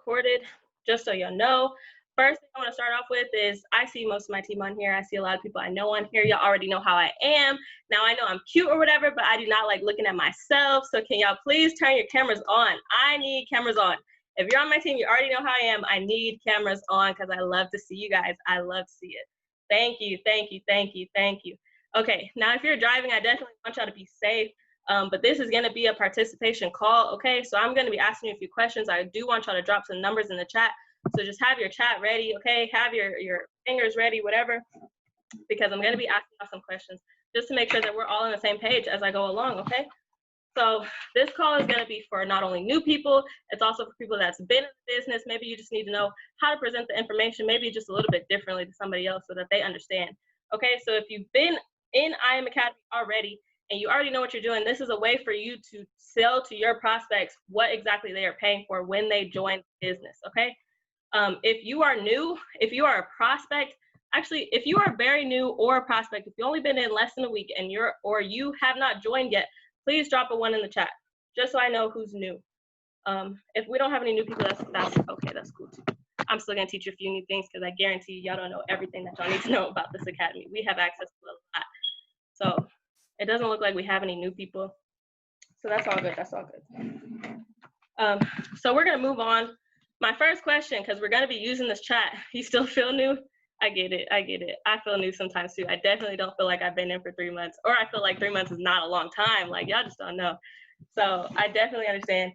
recorded, just so you'll know. First thing I want to start off with is I see most of my team on here. I see a lot of people I know on here. Y'all already know how I am. Now I know I'm cute or whatever, but I do not like looking at myself. So can y'all please turn your cameras on? I need cameras on. If you're on my team, you already know how I am. I need cameras on because I love to see you guys. I love to see it. Thank you, thank you, thank you, thank you. Okay, now if you're driving, I definitely want y'all to be safe. But this is gonna be a participation call, okay? So I'm gonna be asking you a few questions. I do want y'all to drop some numbers in the chat. So just have your chat ready, okay? Have your fingers ready, whatever, because I'm gonna be asking y'all some questions just to make sure that we're all on the same page as I go along, okay? So this call is gonna be for not only new people, it's also for people that's been in the business. Maybe you just need to know how to present the information, maybe just a little bit differently to somebody else so that they understand. Okay, so if you've been in IM Academy already, and you already know what you're doing, this is a way for you to sell to your prospects what exactly they are paying for when they join the business, okay? If you are new, if you are a prospect, actually, if you are very new or a prospect, if you've only been in less than a week and you have not joined yet, please drop a 1 in the chat, just so I know who's new. If we don't have any new people, that's okay, that's cool too. I'm still gonna teach you a few new things because I guarantee y'all don't know everything that y'all need to know about this academy. We have access to a lot. So it doesn't look like we have any new people. So that's all good, that's all good. So we're gonna move on. My first question, because we're gonna be using this chat, you still feel new? I get it, I get it. I feel new sometimes too. I definitely don't feel like I've been in for 3 months, or I feel like 3 months is not a long time. Like y'all just don't know. So I definitely understand.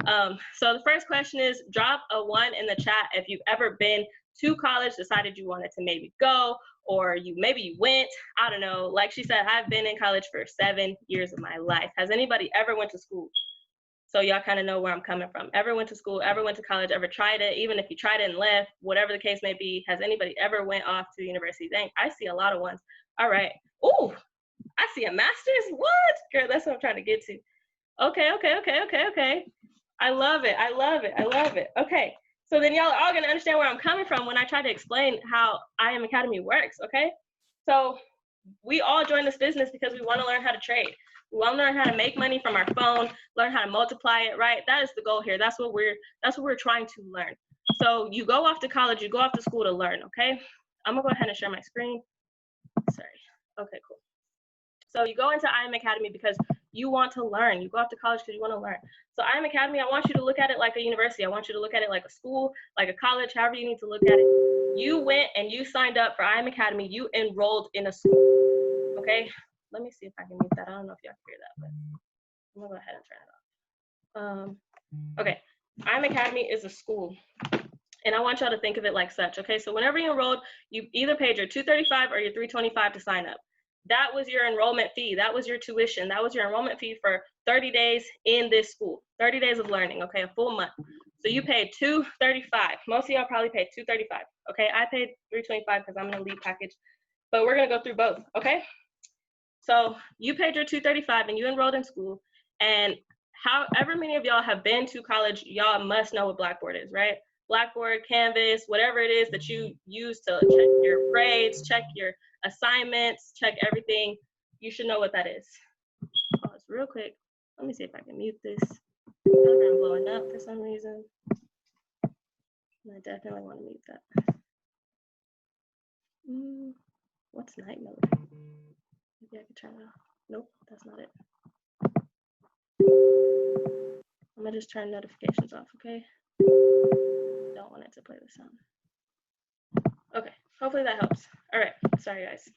So the first question is, drop a 1 in the chat if you've ever been to college, decided you wanted to maybe go, or maybe you went, I don't know. Like she said, I've been in college for 7 years of my life. Has anybody ever went to school? So y'all kind of know where I'm coming from. Ever went to school, ever went to college, ever tried it, even if you tried it and left, whatever the case may be, has anybody ever went off to university? Dang, I see a lot of ones. All right. Ooh, I see a master's. What? Girl, that's what I'm trying to get to. Okay, okay, okay, okay, okay. I love it, I love it, I love it. Okay, so then y'all are all gonna understand where I'm coming from when I try to explain how IM Academy works, okay? So we all join this business because we wanna learn how to trade. We wanna learn how to make money from our phone, learn how to multiply it, right? That is the goal here. That's what we're trying to learn. So you go off to college, you go off to school to learn, okay? I'm gonna go ahead and share my screen. Sorry, okay, cool. So you go into IM Academy because you want to learn. You go off to college because you want to learn. So IM Academy, I want you to look at it like a university. I want you to look at it like a school, like a college, however you need to look at it. You went and you signed up for IM Academy. You enrolled in a school, okay? Let me see if I can mute that. I don't know if y'all can hear that, but I'm gonna go ahead and turn it off. Okay, IM Academy is a school. And I want y'all to think of it like such, okay? So whenever you enrolled, you either paid your $235 or your $325 to sign up. That was your enrollment fee. That was your tuition. That was your enrollment fee for 30 days in this school, 30 days of learning, okay, a full month. So you paid $235. Most of y'all probably paid $235, okay? I paid $325 because I'm in a lead package, but we're gonna go through both, okay? So you paid your $235 and you enrolled in school, and however many of y'all have been to college, y'all must know what Blackboard is, right? Blackboard, Canvas, whatever it is that you use to check your grades, check your assignments, check everything, you should know what that is. Pause real quick. Let me see if I can mute this. I'm blowing up for some reason. I definitely want to mute that. What's night mode? Maybe I could turn it off. Nope, that's not it. I'm gonna just turn notifications off, okay? Don't want it to play the sound. Okay, hopefully that helps. All right, sorry guys.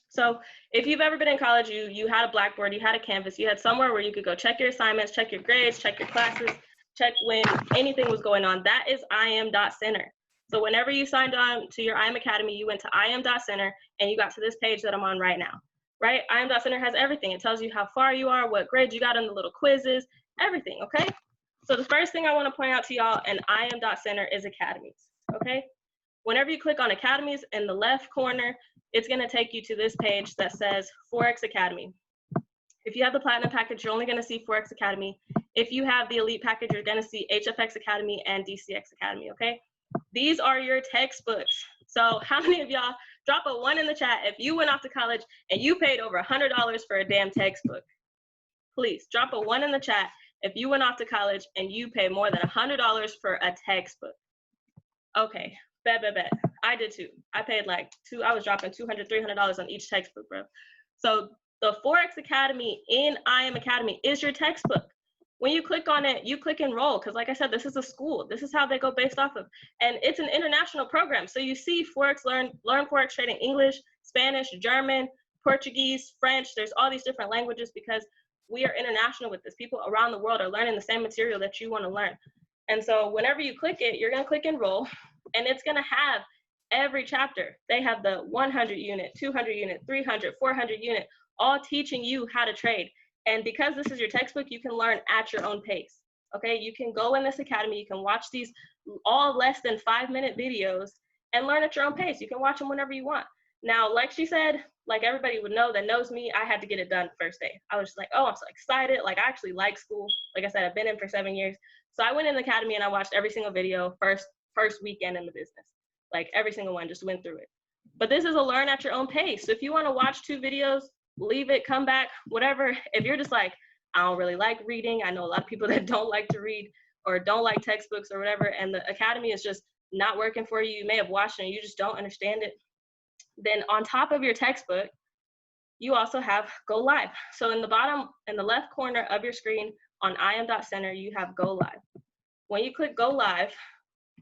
So if you've ever been in college, you had a Blackboard, you had a Canvas, you had somewhere where you could go check your assignments, check your grades, check your classes, check when anything was going on. That is im.center. So whenever you signed on to your IM Academy, you went to im.center and you got to this page that I'm on right now, right? im.center has everything. It tells you how far you are, what grades you got in the little quizzes, everything, okay? So the first thing I want to point out to y'all in im.center is academies, okay? Whenever you click on academies in the left corner, it's going to take you to this page that says Forex Academy. If you have the Platinum package, you're only going to see Forex Academy. If you have the Elite package, you're going to see HFX Academy and DCX Academy, okay? These are your textbooks. So how many of y'all, drop a 1 in the chat if you went off to college and you paid over $100 for a damn textbook? Please drop a 1 in the chat If you went off to college and you pay more than $100 for a textbook, okay, bet. I did too. I paid like I was dropping $200, $300 on each textbook, bro. So the Forex Academy in IM Academy is your textbook. When you click on it, you click enroll, because like I said, this is a school. This is how they go based off of. And it's an international program. So you see Forex, learn Forex trading, English, Spanish, German, Portuguese, French. There's all these different languages because we are international with this. People around the world are learning the same material that you want to learn. And so whenever you click it, you're going to click enroll, and it's going to have every chapter. They have the 100 unit, 200 unit, 300, 400 unit, all teaching you how to trade. And because this is your textbook, you can learn at your own pace. Okay, you can go in this academy, you can watch these all less than 5-minute videos and learn at your own pace. You can watch them whenever you want. Now, like she said, like everybody would know that knows me, I had to get it done first day. I was just like, oh, I'm so excited. Like, I actually like school. Like I said, I've been in for 7 years. So I went in the academy and I watched every single video first weekend in the business. Like every single one, just went through it. But this is a learn at your own pace. So if you want to watch 2 videos, leave it, come back, whatever. If you're just like, I don't really like reading, I know a lot of people that don't like to read or don't like textbooks or whatever, and the academy is just not working for you, you may have watched it and you just don't understand it, then on top of your textbook, you also have Go Live. So in the bottom, in the left corner of your screen on im.center, you have Go Live. When you click Go Live,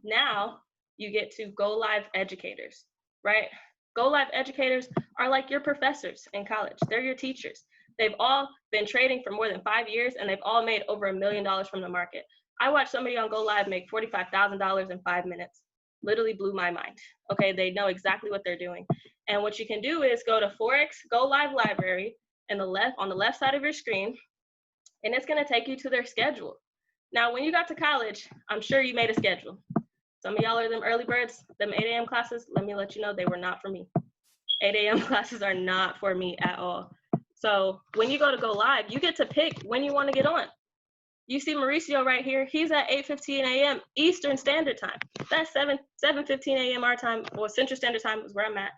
now you get to Go Live Educators, right? Go Live Educators are like your professors in college. They're your teachers. They've all been trading for more than 5 years, and they've all made over $1 million from the market. I watched somebody on Go Live make $45,000 in 5 minutes. Literally blew my mind. Okay, they know exactly what they're doing. And what you can do is go to Forex Go Live Library on the left side of your screen, and it's going to take you to their schedule. Now, when you got to college, I'm sure you made a schedule. Some of y'all are them early birds, them 8 a.m. classes. Let me let you know they were not for me. 8 a.m. classes are not for me at all. So when you go to Go Live, you get to pick when you want to get on. You see Mauricio right here. He's at 8:15 a.m. Eastern Standard Time. That's 7:15 a.m. our time, or Central Standard Time is where I'm at.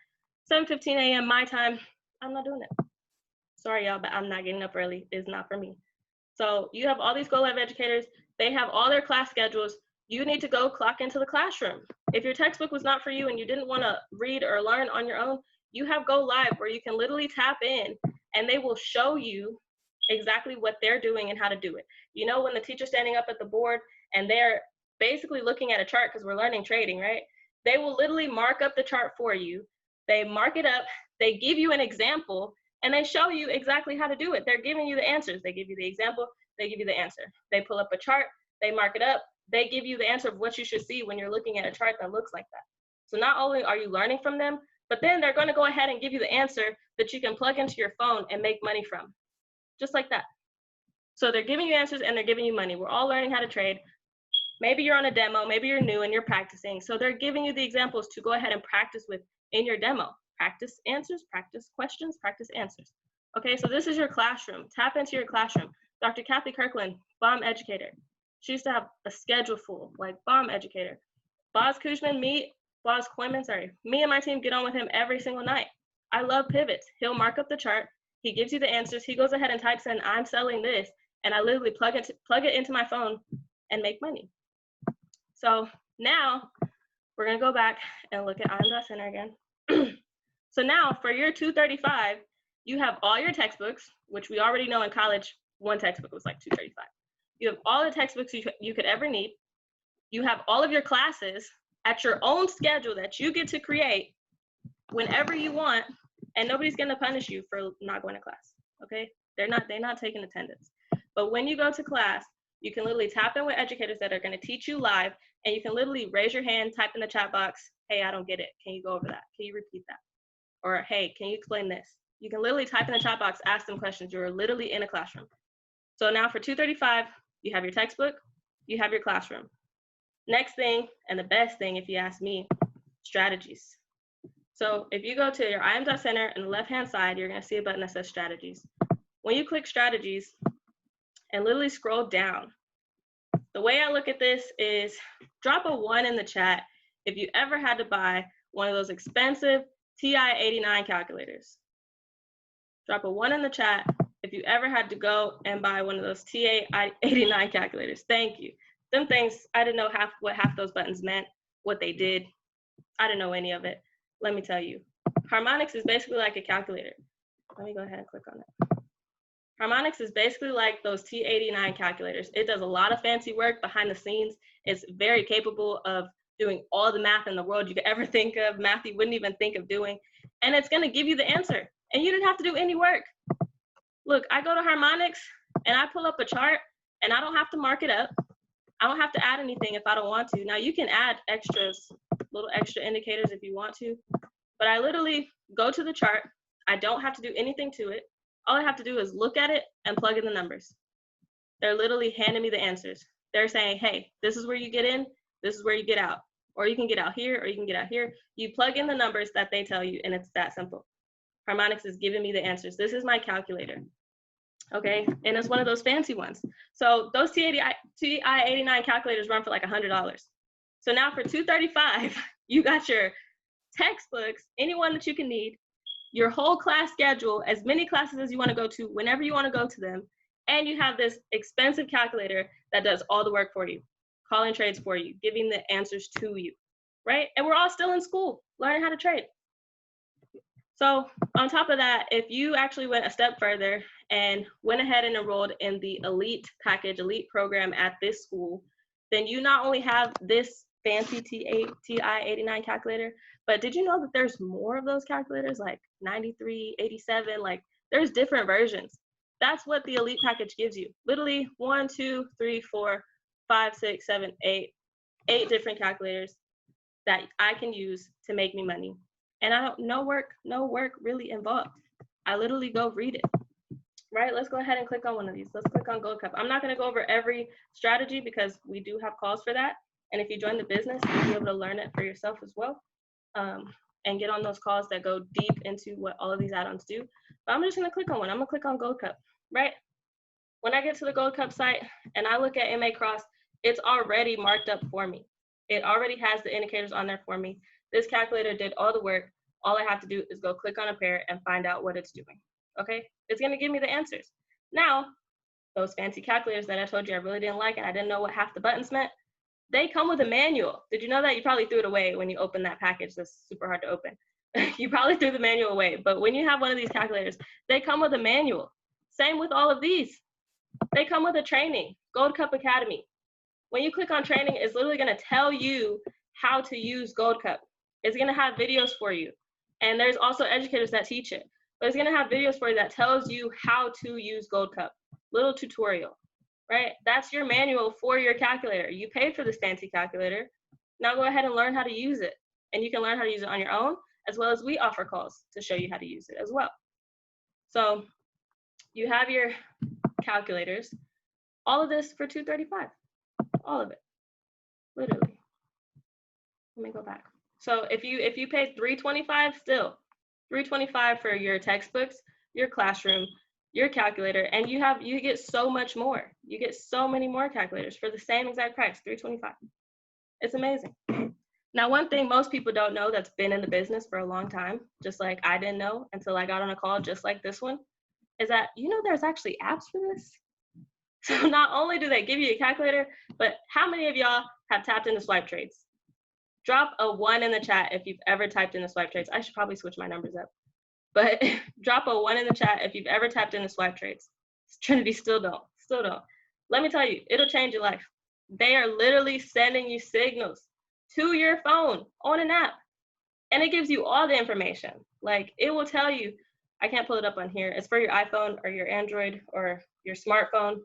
7:15 a.m. my time. I'm not doing it. Sorry, y'all, but I'm not getting up early. It's not for me. So you have all these Go Live educators. They have all their class schedules. You need to go clock into the classroom. If your textbook was not for you and you didn't want to read or learn on your own, you have Go Live where you can literally tap in and they will show you exactly what they're doing and how to do it. You know, when the teacher's standing up at the board and they're basically looking at a chart because we're learning trading, right? They will literally mark up the chart for you. They mark it up, they give you an example, and they show you exactly how to do it. They're giving you the answers. They give you the example, they give you the answer. They pull up a chart, they mark it up, they give you the answer of what you should see when you're looking at a chart that looks like that. So not only are you learning from them, but then they're going to go ahead and give you the answer that you can plug into your phone and make money from, just like that. So they're giving you answers and they're giving you money. We're all learning how to trade. Maybe you're on a demo, maybe you're new and you're practicing. So they're giving you the examples to go ahead and practice with in your demo. Practice answers, practice questions, practice answers. Okay, so this is your classroom. Tap into your classroom. Dr. Kathy Kirkland, bomb educator. She used to have a schedule full, like bomb educator. Boz Koyman, me and my team get on with him every single night. I love pivots. He'll mark up the chart. He gives you the answers. He goes ahead and types in, I'm selling this. And I literally plug it into my phone and make money. So now we're going to go back and look at im.center again. So now for your 235, you have all your textbooks, which we already know in college, one textbook was like 235. You have all the textbooks you could ever need. You have all of your classes at your own schedule that you get to create whenever you want, and nobody's going to punish you for not going to class, okay? They're not taking attendance. But when you go to class, you can literally tap in with educators that are going to teach you live, and you can literally raise your hand, type in the chat box, hey, I don't get it. Can you go over that? Can you repeat that? Or, hey, can you explain this? You can literally type in the chat box, ask them questions. You're literally in a classroom. So now for 235, you have your textbook, you have your classroom. Next thing, and the best thing, if you ask me, strategies. So if you go to your im.center on the left-hand side, you're going to see a button that says strategies. When you click strategies and literally scroll down, the way I look at this is drop a 1 in the chat if you ever had to buy one of those expensive TI-89 calculators. Drop a 1 in the chat If you ever had to go and buy one of those TA89 calculators, thank you. Them things, I didn't know what half those buttons meant, what they did. I didn't know any of it. Let me tell you. Harmonics is basically like a calculator. Let me go ahead and click on it. Harmonics is basically like those T89 calculators. It does a lot of fancy work behind the scenes. It's very capable of doing all the math in the world you could ever think of, math you wouldn't even think of doing, and it's gonna give you the answer, and you didn't have to do any work. Look, I go to Harmonics, and I pull up a chart, and I don't have to mark it up. I don't have to add anything if I don't want to. Now, you can add extras, little extra indicators if you want to, but I literally go to the chart. I don't have to do anything to it. All I have to do is look at it and plug in the numbers. They're literally handing me the answers. They're saying, hey, this is where you get in, this is where you get out. Or you can get out here, or you can get out here. You plug in the numbers that they tell you, and it's that simple. Harmonics is giving me the answers. This is my calculator, okay? And it's one of those fancy ones. So those TI-89 calculators run for like $100. So now for $235, you got your textbooks, anyone that you can need, your whole class schedule, as many classes as you want to go to, whenever you want to go to them, and you have this expensive calculator that does all the work for you, calling trades for you, giving the answers to you, right? And we're all still in school, learning how to trade. So on top of that, if you actually went a step further and went ahead and enrolled in the elite package, elite program at this school, then you not only have this fancy TI-89 calculator, but did you know that there's more of those calculators, like 93, 87, like there's different versions. That's what the elite package gives you. Literally 1, 2, 3, 4, 5, 6, 7, 8 different calculators that I can use to make me money. And I don't, no work really involved. I literally go read it, right? Let's go ahead and click on one of these. Let's click on Gold Cup. I'm not gonna go over every strategy because we do have calls for that. And if you join the business, you'll be able to learn it for yourself as well. And get on those calls that go deep into what all of these add-ons do. But I'm just gonna click on one. I'm gonna click on Gold Cup, right? When I get to the Gold Cup site and I look at MA Cross, it's already marked up for me. It already has the indicators on there for me. This calculator did all the work. All I have to do is go click on a pair and find out what it's doing, okay? It's gonna give me the answers. Now, those fancy calculators that I told you I really didn't like and I didn't know what half the buttons meant, they come with a manual. Did you know that? You probably threw it away when you opened that package that's super hard to open. You probably threw the manual away, but when you have one of these calculators, they come with a manual. Same with all of these. They come with a training, Gold Cup Academy. When you click on training, it's literally gonna tell you how to use Gold Cup. It's gonna have videos for you. And there's also educators that teach it, but it's gonna have videos for you that tells you how to use Gold Cup. Little tutorial, right? That's your manual for your calculator. You paid for this fancy calculator. Now go ahead and learn how to use it. And you can learn how to use it on your own, as well as we offer calls to show you how to use it as well. So you have your calculators, all of this for $235, all of it, literally. Let me go back. So if you paid $325, still $325 for your textbooks, your classroom, your calculator, and you get so much more. You get so many more calculators for the same exact price, $325. It's amazing. Now, one thing most people don't know that's been in the business for a long time, just like I didn't know until I got on a call just like this one, is that you know there's actually apps for this. So not only do they give you a calculator, but how many of y'all have tapped into swipe trades? Drop a 1 in the chat if you've ever typed into swipe trades. I should probably switch my numbers up. But drop a 1 in the chat if you've ever tapped into swipe trades. Trinity still don't. Let me tell you, it'll change your life. They are literally sending you signals to your phone on an app. And it gives you all the information. Like it will tell you, I can't pull it up on here. It's for your iPhone or your Android or your smartphone.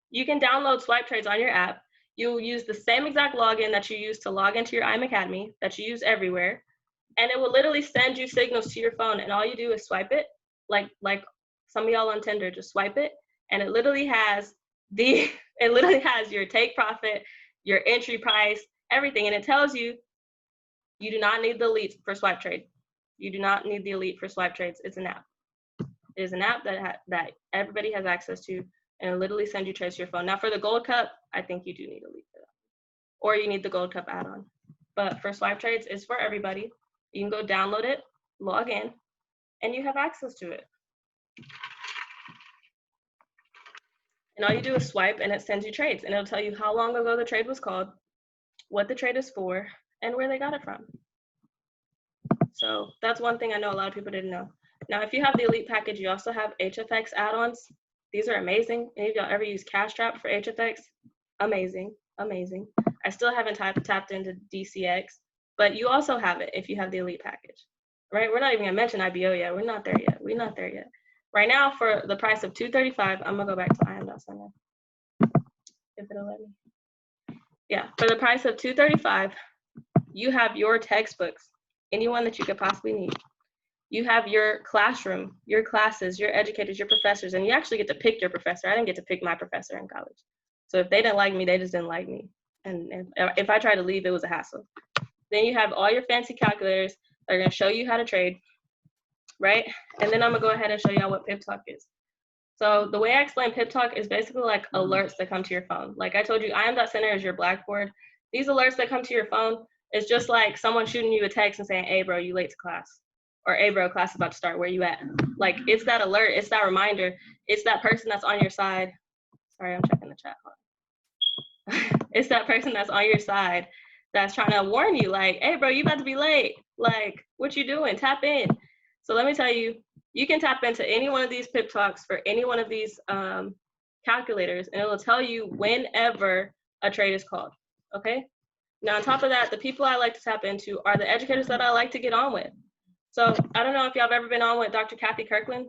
You can download swipe trades on your app. You'll use the same exact login that you use to log into your IMacademy that you use everywhere. And it will literally send you signals to your phone. And all you do is swipe it, like some of y'all on Tinder, just swipe it. And it literally has your take profit, your entry price, everything. And it tells you, you do not need the elite for swipe trade. You do not need the elite for swipe trades. It's an app. It is an app that everybody has access to, and it literally sends you trades to your phone. Now for the Gold Cup, I think you do need elite for that. Or you need the Gold Cup add-on. But for swipe trades, it's for everybody. You can go download it, log in, and you have access to it. And all you do is swipe and it sends you trades, and it'll tell you how long ago the trade was called, what the trade is for, and where they got it from. So that's one thing I know a lot of people didn't know. Now, if you have the Elite package, you also have HFX add-ons. These are amazing. Any of y'all ever use Cash Trap for HFX? Amazing, amazing. I still haven't tapped into DCX, but you also have it if you have the Elite package, right? We're not even gonna mention IBO yet. We're not there yet. We're not there yet. Right now, for the price of $235, I'm gonna go back to IM.Center if it'll let me. Yeah, for the price of $235, you have your textbooks, anyone that you could possibly need. You have your classroom, your classes, your educators, your professors, and you actually get to pick your professor. I didn't get to pick my professor in college. So if they didn't like me, they just didn't like me. And if I tried to leave, it was a hassle. Then you have all your fancy calculators that are gonna show you how to trade, right? And then I'm gonna go ahead and show y'all what Pip Talk is. So the way I explain Pip Talk is basically like alerts that come to your phone. Like I told you, IM.Center is your Blackboard. These alerts that come to your phone is just like someone shooting you a text and saying, hey bro, you late to class. Or hey bro, class is about to start, where you at? Like it's that alert, it's that reminder, it's that person that's on your side. Sorry, I'm checking the chat. It's that person that's on your side that's trying to warn you, like, hey bro, you about to be late. Like, what you doing? Tap in. So let me tell you, you can tap into any one of these Pip Talks for any one of these calculators, and it will tell you whenever a trade is called, okay? Now, on top of that, the people I like to tap into are the educators that I like to get on with. So I don't know if y'all have ever been on with Dr. Kathy Kirkland.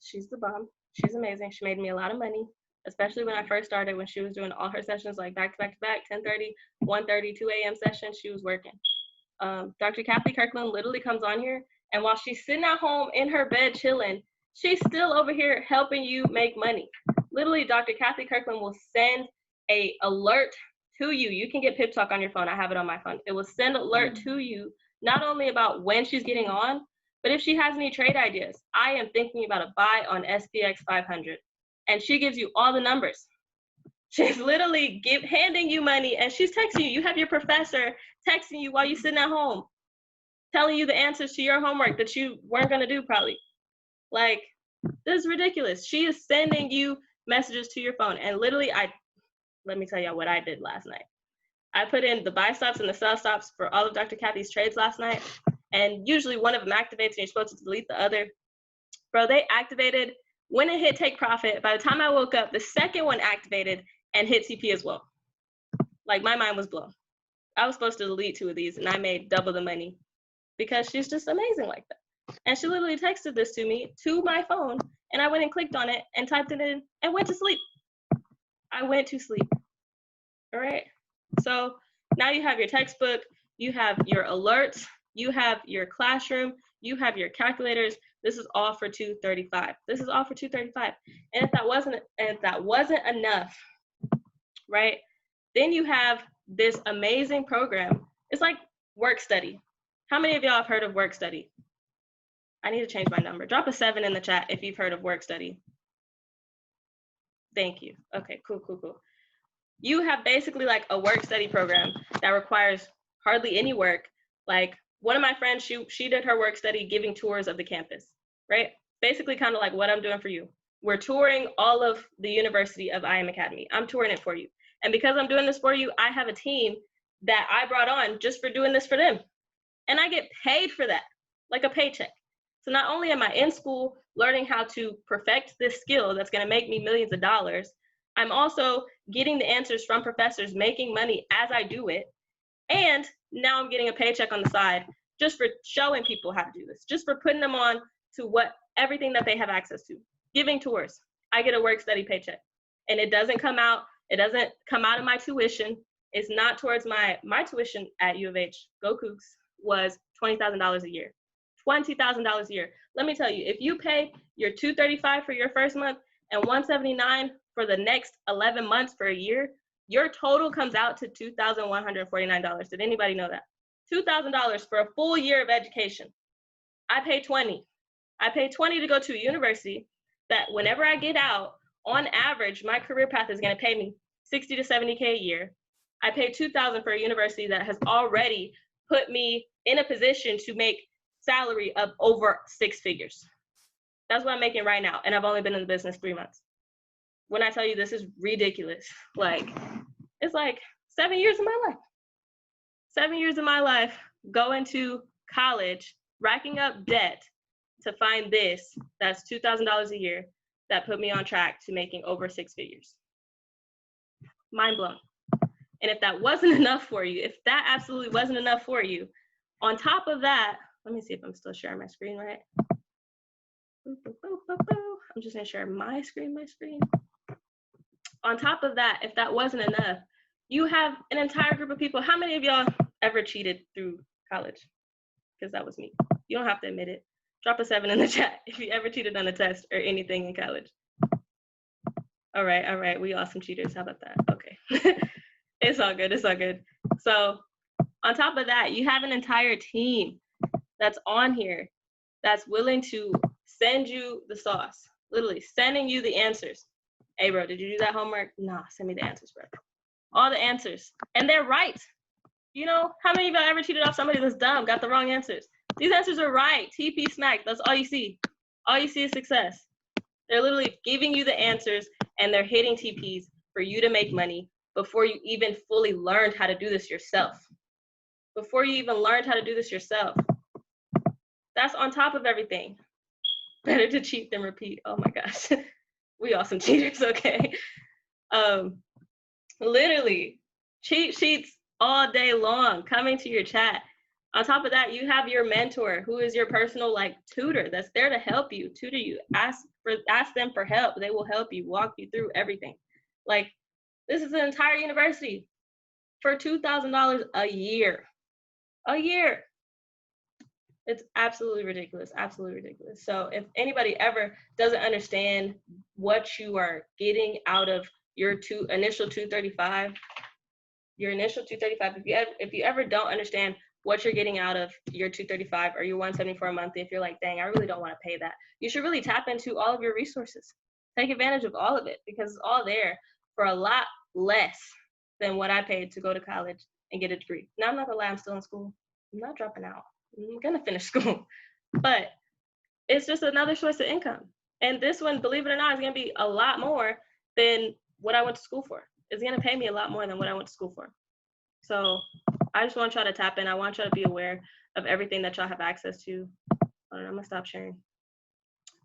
She's the bomb. She's amazing. She made me a lot of money, especially when I first started, when she was doing all her sessions like back to back to back, 10:30, 1:30, 2 a.m. sessions, she was working. Dr. Kathy Kirkland literally comes on here, and while she's sitting at home in her bed chilling, she's still over here helping you make money. Literally, Dr. Kathy Kirkland will send a alert to you. You can get Pip Talk on your phone. I have it on my phone. It will send alert to you, not only about when she's getting on, but if she has any trade ideas. I am thinking about a buy on SPX 500, and she gives you all the numbers. She's literally handing you money, and she's texting you. You have your professor texting you while you're sitting at home, telling you the answers to your homework that you weren't going to do probably. Like, this is ridiculous. She is sending you messages to your phone. And literally, let me tell y'all what I did last night. I put in the buy stops and the sell stops for all of Dr. Kathy's trades last night. And usually one of them activates and you're supposed to delete the other. Bro, they activated. When it hit take profit, by the time I woke up, the second one activated and hit CP as well. Like, my mind was blown. I was supposed to delete 2 of these, and I made double the money because she's just amazing like that. And she literally texted this to me to my phone, and I went and clicked on it and typed it in and went to sleep. I went to sleep. All right. So now you have your textbook, you have your alerts, you have your classroom, you have your calculators. This is all for $235. This is all for $235. And if that wasn't enough, right? Then you have this amazing program. It's like Work Study. How many of y'all have heard of Work Study? I need to change my number. Drop a 7 in the chat if you've heard of Work Study. Thank you. Okay, cool. You have basically like a work study program that requires hardly any work. Like, one of my friends, she did her work study giving tours of the campus, right? Basically kind of like what I'm doing for you. We're touring all of the University of IM Academy. I'm touring it for you. And because I'm doing this for you, I have a team that I brought on just for doing this for them. And I get paid for that, like a paycheck. So not only am I in school learning how to perfect this skill that's going to make me millions of dollars, I'm also getting the answers from professors, making money as I do it. And now I'm getting a paycheck on the side just for showing people how to do this, just for putting them on to everything that they have access to. Giving tours, I get a work study paycheck. And it doesn't come out of my tuition. It's not towards my tuition at U of H, go Cougs, was $20,000 a year. $20,000 a year. Let me tell you, if you pay your $235 for your first month and $179 for the next 11 months for a year, your total comes out to $2,149. Did anybody know that? $2,000 for a full year of education. I pay $20. I pay $20 to go to a university that whenever I get out, on average, my career path is going to pay me $60 to $70K a year. I pay $2,000 for a university that has already put me in a position to make salary of over 6 figures. That's what I'm making right now. And I've only been in the business 3 months. When I tell you this is ridiculous, like, it's like 7 years of my life. 7 years of my life going to college, racking up debt to find this, that's $2,000 a year, that put me on track to making over 6 figures. Mind blown. And if that wasn't enough for you, if that absolutely wasn't enough for you, on top of that, let me see if I'm still sharing my screen right. I'm just gonna share my screen. On top of that, if that wasn't enough, you have an entire group of people. How many of y'all ever cheated through college? Because that was me. You don't have to admit it. Drop a 7 in the chat if you ever cheated on a test or anything in college. All right, we awesome cheaters. How about that? Okay. It's all good, So on top of that, you have an entire team that's on here that's willing to send you the sauce, literally sending you the answers. Hey, bro, did you do that homework? Nah, send me the answers, bro. All the answers. And they're right. You know, how many of y'all ever cheated off somebody that's dumb, got the wrong answers? These answers are right. TP smack. That's all you see. All you see is success. They're literally giving you the answers and they're hitting TPs for you to make money before you even fully learned how to do this yourself. Before you even learned how to do this yourself. That's on top of everything. Better to cheat than repeat. Oh my gosh. We awesome cheaters, okay? Literally, cheat sheets all day long coming to your chat. On top of that, you have your mentor who is your personal like tutor that's there to help you, tutor you. Ask them for help. They will help you, walk you through everything. Like, this is an entire university for $2,000 a year. A year. It's absolutely ridiculous, absolutely ridiculous. So if anybody ever doesn't understand what you are getting out of your initial 235, if you ever don't understand what you're getting out of your 235 or your 174 a month, if you're like, dang, I really don't want to pay that, you should really tap into all of your resources. Take advantage of all of it because it's all there for a lot less than what I paid to go to college and get a degree. Now, I'm not gonna lie, I'm still in school. I'm not dropping out. I'm gonna finish school, but it's just another source of income. And this one, believe it or not, is gonna be a lot more than what I went to school for. It's gonna pay me a lot more than what I went to school for. So I just want y'all to tap in. I want y'all to be aware of everything that y'all have access to. Hold on, I'm gonna stop sharing.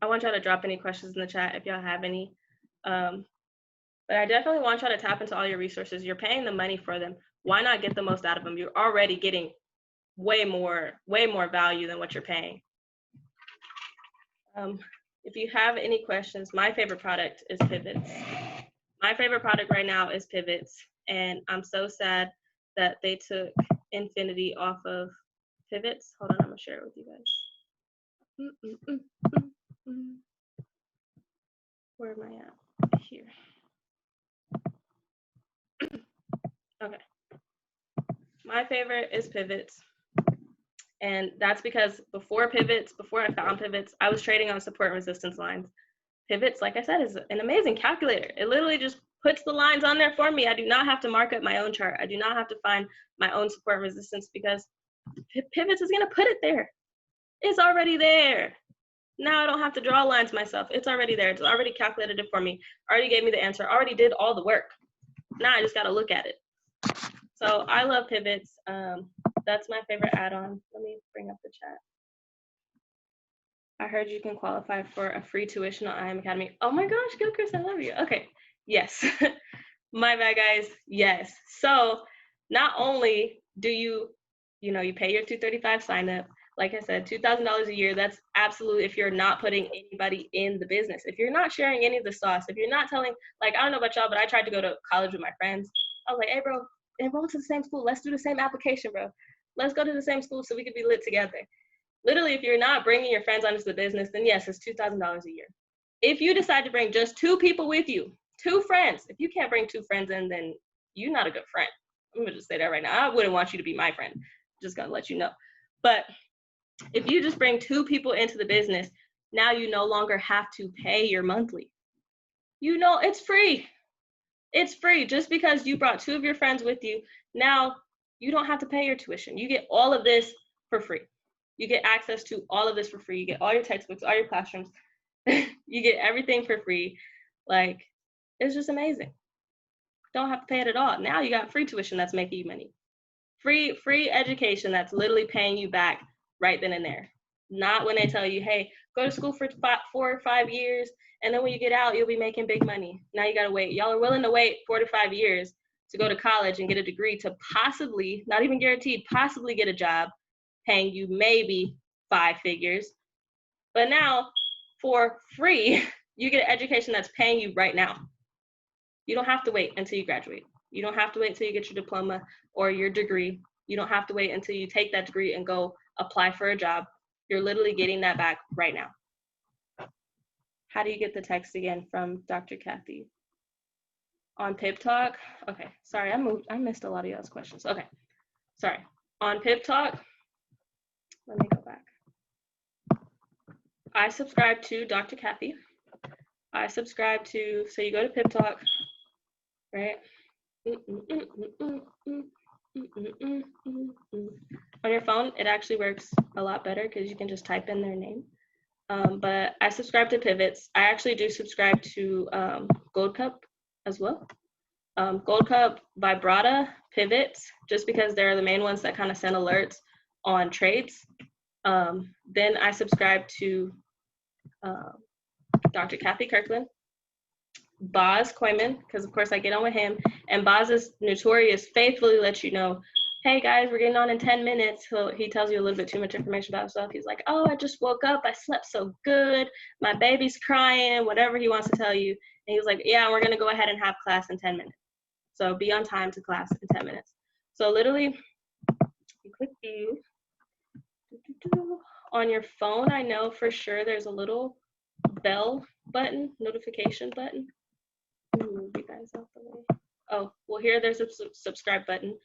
I want y'all to drop any questions in the chat if y'all have any. But I definitely want y'all to tap into all your resources. You're paying the money for them. Why not get the most out of them? You're already getting way more value than what you're paying. If you have any questions, my favorite product is Pivots. My favorite product right now is Pivots, and I'm so sad that they took Infinity off of Pivots. Hold on, I'm gonna share it with you guys. Where am I at? Here. Okay. My favorite is Pivots. And that's because before I found Pivots, I was trading on support and resistance lines. Pivots, like I said, is an amazing calculator. It literally just puts the lines on there for me. I do not have to mark up my own chart. I do not have to find my own support and resistance because Pivots is gonna put it there. It's already there. Now I don't have to draw lines myself. It's already there. It's already calculated it for me. Already gave me the answer. Already did all the work. Now I just gotta look at it. So I love Pivots. That's my favorite add-on. Let me bring up the chat. I heard you can qualify for a free tuition on IM Academy. Oh my gosh, Gilchrist, I love you. Okay, yes. My bad, guys. Yes. So not only do you pay your 235 sign up, like I said, $2,000 a year, that's absolutely if you're not putting anybody in the business. If you're not sharing any of the sauce, if you're not telling, like, I don't know about y'all, but I tried to go to college with my friends. I was like, hey, bro, enroll to the same school. Let's do the same application, bro. Let's go to the same school so we could be lit together. Literally, if you're not bringing your friends onto the business, then yes, it's $2,000 a year. If you decide to bring just 2 people with you, 2 friends, if you can't bring 2 friends in, then you're not a good friend. I'm gonna just say that right now. I wouldn't want you to be my friend. Just gonna let you know. But if you just bring 2 people into the business, now you no longer have to pay your monthly. You know, it's free. It's free. Just because you brought 2 of your friends with you, now you don't have to pay your tuition. You get all of this for free. You get access to all of this for free. You get all your textbooks, all your classrooms. You get everything for free. Like, it's just amazing. Don't have to pay it at all. Now you got free tuition that's making you money. Free education that's literally paying you back right then and there. Not when they tell you, hey, go to school for 4 or 5 years, and then when you get out, you'll be making big money. Now you gotta wait. Y'all are willing to wait 4 to 5 years to go to college and get a degree to possibly, not even guaranteed, possibly get a job paying you maybe 5 figures. But now, for free, you get an education that's paying you right now. You don't have to wait until you graduate. You don't have to wait until you get your diploma or your degree. You don't have to wait until you take that degree and go apply for a job. You're literally getting that back right now. How do you get the text again from Dr. Kathy? On Pip Talk? Okay, sorry, I missed a lot of y'all's questions. Okay, sorry. On Pip Talk, let me go back. I subscribe to Dr. Kathy. I subscribe to, so you go to Pip Talk, right? On your phone, it actually works a lot better because you can just type in their name. But I subscribe to Pivots. I actually do subscribe to Gold Cup as well. Gold Cup, Vibrata, Pivots, just because they're the main ones that kind of send alerts on trades. Then I subscribe to Dr. Kathy Kirkland, Boz Koyman, because of course I get on with him, and Boz is notorious, faithfully lets you know, hey guys, we're getting on in 10 minutes. He tells you a little bit too much information about himself. He's like, oh, I just woke up, I slept so good, my baby's crying, whatever he wants to tell you. And he was like, yeah, we're gonna go ahead and have class in 10 minutes. So be on time to class in 10 minutes. So literally, you click view. On your phone, I know for sure there's a little bell button, notification button. Move you guys out the way. Oh, well, here there's a subscribe button.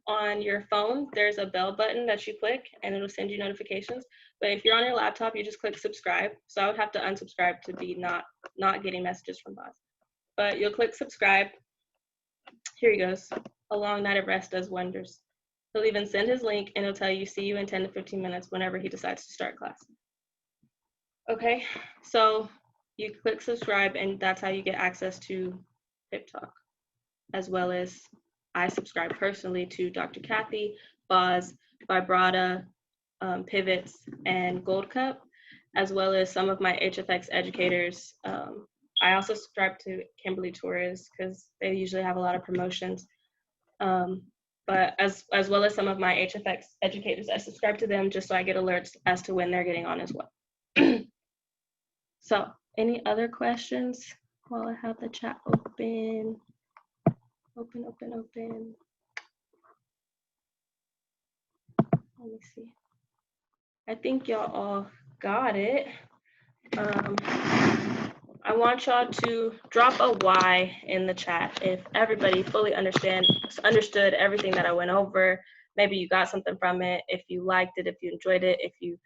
On your phone, there's a bell button that you click and it'll send you notifications. But if you're on your laptop, you just click subscribe. So I would have to unsubscribe to be not getting messages from Boz. But you'll click subscribe. Here he goes. A long night of rest does wonders. He'll even send his link and he'll tell you, see you in 10 to 15 minutes whenever he decides to start class. Okay, so you click subscribe and that's how you get access to Pip Talk, as well as I subscribe personally to Dr. Kathy, Boz, Vibrata, Pivots, and Gold Cup, as well as some of my HFX educators. I also subscribe to Kimberly Torres because they usually have a lot of promotions. But as well as some of my HFX educators, I subscribe to them just so I get alerts as to when they're getting on as well. So any other questions while I have the chat open? Open. Let me see. I think y'all all got it. I want y'all to drop a Y in the chat if everybody fully understood everything that I went over. Maybe you got something from it, if you liked it, if you enjoyed it, if you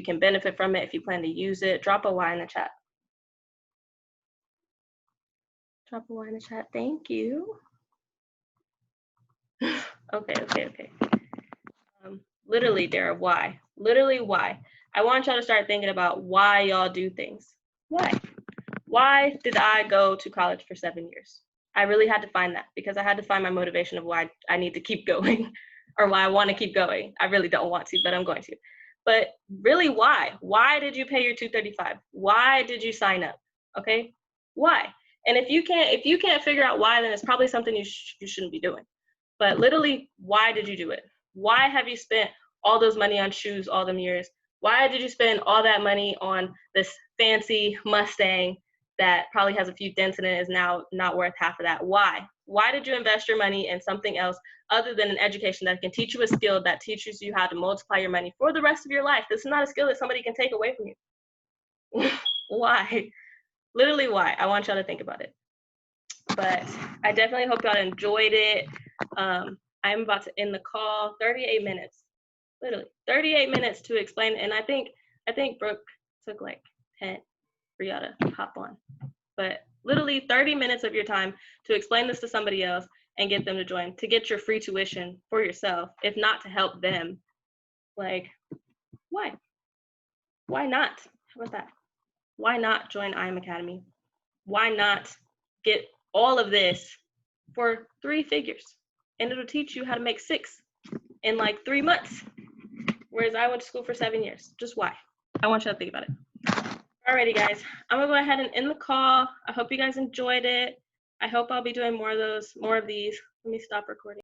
can benefit from it, if you plan to use it. Drop a Y in the chat. Drop a Y in the chat. Thank you. Okay. Literally, Dara, why? Literally, why? I want y'all to start thinking about why y'all do things. Why? Why did I go to college for 7 years? I really had to find that because I had to find my motivation of why I need to keep going or why I want to keep going. I really don't want to, but I'm going to. But really, why? Why did you pay your $235? Why did you sign up? Okay, why? And if you can't figure out why, then it's probably something you shouldn't be doing. But literally, why did you do it? Why have you spent all those money on shoes all them years? Why did you spend all that money on this fancy Mustang that probably has a few dents in it, is now not worth half of that? Why? Why did you invest your money in something else other than an education that can teach you a skill that teaches you how to multiply your money for the rest of your life? This is not a skill that somebody can take away from you. Why? Literally, why? I want y'all to think about it. But I definitely hope y'all enjoyed it. I'm about to end the call. 38 minutes, literally 38 minutes to explain. And I think Brooke took like 10 for y'all to hop on. But literally 30 minutes of your time to explain this to somebody else and get them to join, to get your free tuition for yourself, if not to help them. Like, why? Why not? How about that? why not join Academy? Why not get all of this for 3 figures? And it'll teach you how to make 6 in like 3 months. Whereas I went to school for 7 years. Just why? I want you to think about it. Alrighty, guys. I'm gonna go ahead and end the call. I hope you guys enjoyed it. I hope I'll be doing more of these. Let me stop recording.